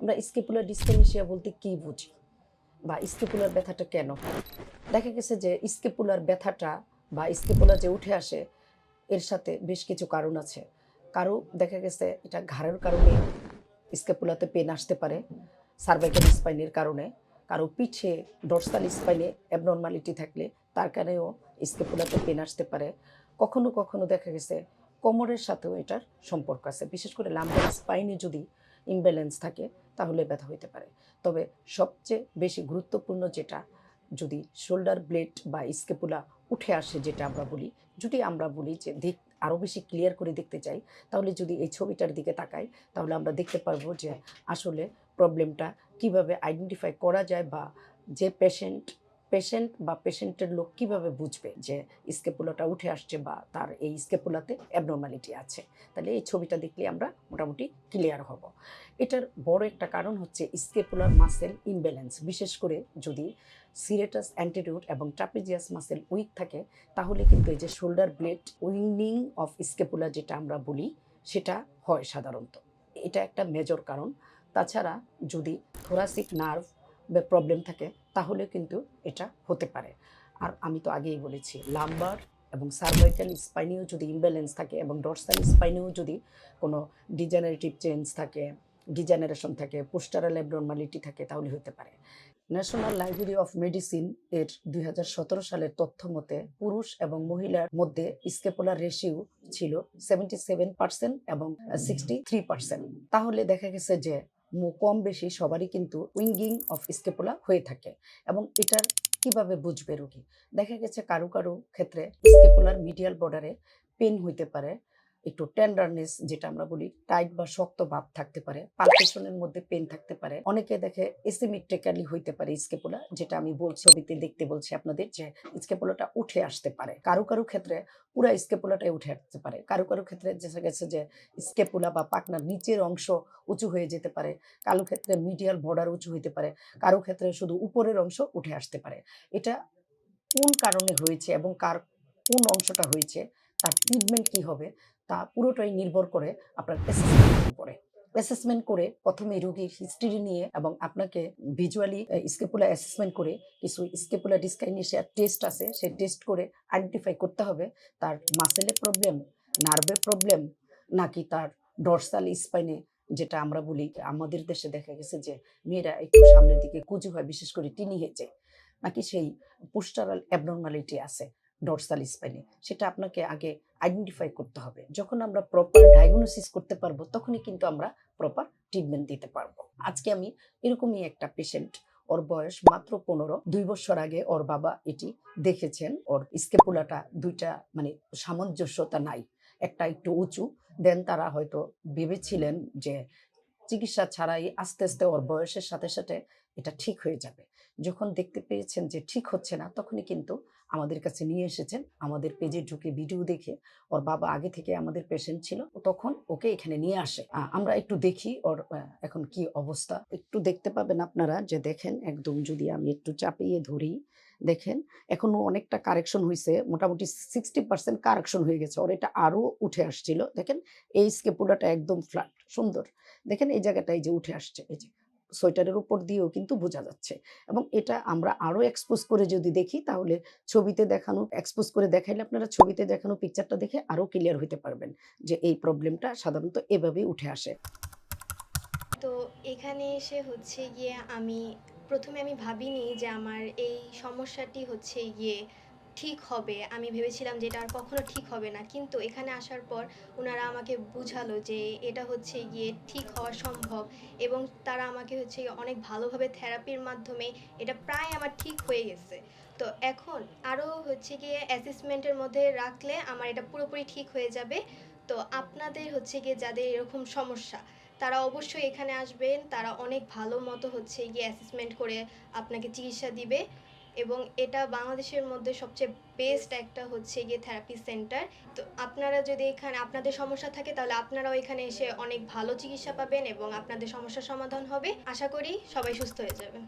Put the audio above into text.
আমরা স্ক্যাপুলার ডিসকাইনেসিয়া বলতে কি বুঝি বা স্ক্যাপুলার ব্যথাটা কেন হয়? দেখা গেছে যে স্ক্যাপুলার ব্যথাটা বা স্ক্যাপুলা যে উঠে আসে এর সাথে বেশ কিছু কারণ আছে। কারো দেখা গেছে এটা ঘাড়ের কারণে স্ক্যাপুলাতে পেন আসতে পারে, সার্ভাইকাল স্পাইনের কারণে, কারো পিঠে ডরসাল স্পাইনে অ্যাবনরমালিটি থাকলে তার কারণেও স্ক্যাপুলাতে পেন আসতে পারে। কখনো কখনো দেখা গেছে কোমরের সাথেও এটার সম্পর্ক আছে। বিশেষ করে লাম্বার স্পাইনে যদি ইমব্যালেন্স থাকে তাহলে ব্যথা হইতে পারে। তবে সবচেয়ে বেশি গুরুত্বপূর্ণ যেটা, যদি শোল্ডার ব্লেড বা স্ক্যাপুলা উঠে আসে যেটা আমরা বলি, যদি আমরা বলি যে আরও বেশি ক্লিয়ার করে দেখতে চাই, তাহলে যদি এই ছবিটার দিকে তাকাই তাহলে আমরা দেখতে পারবো যে আসলে প্রবলেমটা কিভাবে আইডেন্টিফাই করা যায় বা যে পেশেন্ট বা পেশেন্টের লোক কিভাবে বুঝবে যে স্ক্যাপুলাটা উঠে আসছে বা তার এই স্ক্যাপুলাতে অ্যাবনরমালিটি আছে। তাহলে এই ছবিটা দেখলে আমরা মোটামুটি ক্লিয়ার হব। এটার বড় একটা কারণ হচ্ছে স্ক্যাপুলার মাসেল ইমব্যালেন্স। বিশেষ করে যদি সিরেটাস অ্যান্টেরিয়র এবং ট্রাপিজিয়াস মাসেল উইক থাকে তাহলে কিন্তু এই যে shoulder blade winning of scapula যেটা আমরা বলি সেটা হয় সাধারণত। এটা একটা মেজর কারণ। তাছাড়া যদি থোরাসিক নার্ভ প্রবলেম থাকে তাহলে কিন্তু এটা হতে পারে। আর আমি তো আগেই বলেছি লাম্বার এবং সার্ভাইকাল স্পাইনেও যদি ইমব্যালেন্স থাকে এবং ডরসাল স্পাইনেও যদি কোনো ডিজেনারেটিভ চেঞ্জ থাকে, ডিজেনারেশন থাকে, পোস্টারাল অ্যাবনরমালিটি থাকে তাহলে হতে পারে। ন্যাশনাল লাইব্রেরি অফ মেডিসিন এর ২০১৭ সালের তথ্য মতে পুরুষ এবং মহিলার মধ্যে স্ক্যাপুলার রেশিও ছিল 77% এবং 63%। তাহলে দেখা গেছে যে কম বেশি সবারই কিন্তু উইঙ্গিং অফ স্ক্যাপুলা হয়ে থাকে। এবং এটার কিভাবে বুঝবে রোগী? দেখা গেছে কারো কারো ক্ষেত্রে স্ক্যাপুলার মিডিয়াল বর্ডারে পেন হইতে পারে, একটু টেন্ডারনেস যেটা আমরা বলি টাইট বা শক্ত ভাব থাকতে পারে, পালপেশনের মধ্যে পেন থাকতে পারে। অনেকে দেখে এসিমেট্রিক্যালি হইতে পারে স্ক্যাপুলা, যেটা আমি বলছি ছবিতে দেখতে বলছি আপনাদের যে স্ক্যাপুলাটা উঠে আসতে পারে। কারো কারো ক্ষেত্রে পুরা স্ক্যাপুলাটাই উঠে আসতে পারে। কারো কারো ক্ষেত্রে দেখা গেছে যে স্ক্যাপুলা বা পাকনার নিচের অংশ উঁচু হয়ে যেতে পারে, কারো ক্ষেত্রে মিডিয়াল বর্ডার উঁচু হইতে পারে, কারো ক্ষেত্রে শুধু উপরের অংশ উঠে আসতে পারে। এটা কোন কারণে হয়েছে এবং কোন অংশটা হয়েছে, তার ট্রিটমেন্ট কি হবে তা পুরোটাই নির্ভর করে আপনার অ্যাসেসমেন্টের উপরে। অ্যাসেসমেন্ট করে প্রথমে রোগীর হিস্ট্রি নিয়ে এবং আপনাকে ভিজুয়ালি স্ক্যাপুলা অ্যাসেসমেন্ট করে কিছু স্ক্যাপুলা ডিসকাইনেসিয়া টেস্ট আছে, সেই টেস্ট করে আইডেন্টিফাই করতে হবে তার মাসেলে প্রবলেম, নার্ভে প্রবলেম, নাকি তার ডরসাল স্পাইনে, যেটা আমরা বলি আমাদের দেশে দেখা গেছে যে মেয়েরা একটু সামনের দিকে কুঁজু হয়, বিশেষ করে টিনি হেঁচে, নাকি সেই পোস্টারাল অ্যাবনরমালিটি আছে ডরসাল স্পাইনে। সেটা আপনাকে আগে আইডেন্টিফাই করতে হবে। যখন আমরা প্রপার ডায়াগনোসিস করতে পারবো তখনই কিন্তু আমরা প্রপার ট্রিটমেন্ট দিতে পারবো। আজকে আমি এরকমই একটা পেশেন্ট, ওর বয়স মাত্র 15, 2 বছর আগে ওর বাবা এটি দেখেছেন। ওর স্ক্যাপুলাটা দুইটা মানে সামঞ্জস্যতা নাই, একটা একটু উঁচু। দেন তারা হয়তো ভেবেছিলেন যে চিকিৎসা ছাড়াই আস্তে আস্তে ওর বয়সের সাথে সাথে এটা ঠিক হয়ে যাবে। যখন দেখতে পেয়েছেন যে ঠিক হচ্ছে না তখনই কিন্তু আমাদের কাছে নিয়ে এসেছেন। আমাদের পেজে ঢুকে ভিডিও দেখে, ওর বাবা আগে থেকে আমাদের পেশেন্ট ছিল, তখন ওকে এখানে নিয়ে আসে। আমরা একটু দেখি ওর এখন কি অবস্থা। একটু দেখতে পাবেন আপনারা যে দেখেন একদম, যদি আমি একটু চাপিয়ে ধরি, দেখেন এখনো অনেকটা কারেকশন হয়েছে, মোটামুটি 60% কারেকশন হয়ে গেছে। ওর এটা আরো উঠে আসছিল। দেখেন এই স্ক্যাপুলাটা একদম ফ্ল্যাট সুন্দর। দেখেন এই জায়গাটায় যে উঠে আসছে, এই যে সোয়েটারের উপর দিয়েও কিন্তু বোঝা যাচ্ছে। এবং এটা আমরা আরো এক্সপোজ করে যদি দেখি তাহলে ছবিতে দেখানো এক্সপোজ করে দেখাইলে আপনারা ছবিতে দেখানো পিকচারটা দেখে আরো ক্লিয়ার হইতে পারবেন যে এই প্রবলেমটা সাধারণত এভাবেই উঠে আসে। তো এখানে এসে হচ্ছে গিয়ে প্রথমে আমি ভাবিনি যে আমার এই সমস্যাটি হচ্ছে গিয়ে ঠিক হবে। আমি ভেবেছিলাম যে এটা আর কখনো ঠিক হবে না, কিন্তু এখানে আসার পর ওনারা আমাকে বুঝালো যে এটা হচ্ছে গিয়ে ঠিক হওয়া সম্ভব, এবং তারা আমাকে হচ্ছে গিয়ে অনেক ভালোভাবে থেরাপির মাধ্যমে এটা প্রায় আমার ঠিক হয়ে গেছে। তো এখন আরও হচ্ছে গিয়ে অ্যাসেসমেন্টের মধ্যে রাখলে আমার এটা পুরোপুরি ঠিক হয়ে যাবে। তো আপনাদের হচ্ছে গিয়ে যাদের এরকম সমস্যা, তারা অবশ্যই এখানে আসবেন। তারা অনেক ভালো মতো হচ্ছে গিয়ে অ্যাসেসমেন্ট করে আপনাকে চিকিৎসা দিবে, এবং এটা বাংলাদেশের মধ্যে সবচেয়ে বেস্ট একটা হচ্ছে গিয়ে থেরাপি সেন্টার। তো আপনারা যদি এখানে আপনাদের সমস্যা থাকে তাহলে আপনারাও এখানে এসে অনেক ভালো চিকিৎসা পাবেন এবং আপনাদের সমস্যার সমাধান হবে। আশা করি সবাই সুস্থ হয়ে যাবেন।